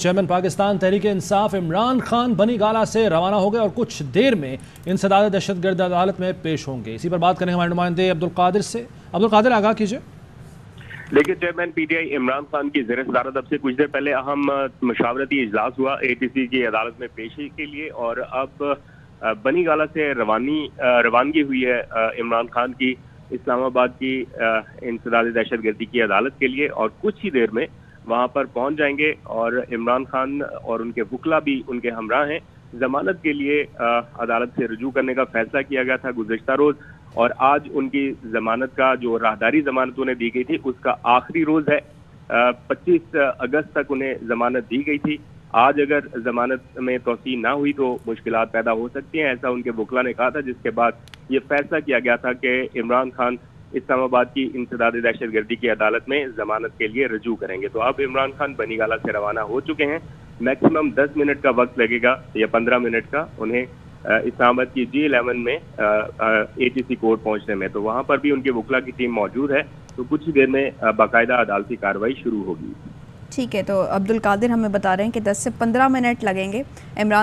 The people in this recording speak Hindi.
चेयरमैन पाकिस्तान तहरीक इंसाफ इमरान खान बनी गाला से रवाना हो गए और कुछ देर में इंसदाद दहशतगर्द अदालत में पेश होंगे। इसी पर बात करेंगे हमारे नुमाइंदे अब्दुल कादिर से। अब्दुल कादिर, आगाह कीजिए। देखिए, चेयरमैन पीटीआई इमरान खान की ज़ेर सदारत अब से कुछ देर पहले अहम मशावरती इजलास हुआ एटीसी की अदालत में पेशी के लिए, और अब बनी गाला से रवानगी हुई है इमरान खान की इस्लामाबाद की इंसदाद दहशतगर्दी की अदालत के लिए, और कुछ ही देर में वहां पर पहुंच जाएंगे। और इमरान खान और उनके वकला भी उनके हमरा हैं। जमानत के लिए अदालत से रुजू करने का फैसला किया गया था गुज़िश्ता रोज, और आज उनकी जमानत का जो राहदारी जमानत उन्हें दी गई थी उसका आखिरी रोज है। 25 अगस्त तक उन्हें जमानत दी गई थी। आज अगर जमानत में तोसी ना हुई तो मुश्किलात पैदा हो सकती हैं, ऐसा उनके वकला ने कहा था, जिसके बाद ये फैसला किया गया था कि इमरान खान इस्लामाबाद की इंसदाद दहशतगर्दी की अदालत में जमानत के लिए रजू करेंगे। तो अब इमरान खान बनी गाला से रवाना हो चुके हैं। मैक्सिमम 10 मिनट का वक्त लगेगा या 15 मिनट का उन्हें इस्लामाबाद की G11 में एटीसी कोर्ट पहुंचने में। तो वहां पर भी उनके वकला की टीम मौजूद है। तो कुछ ही देर में बाकायदा अदालती कार्रवाई शुरू होगी। ठीक है, तो अब्दुल कादिर हमें बता रहे हैं कि 10 से 15 मिनट लगेंगे इमरान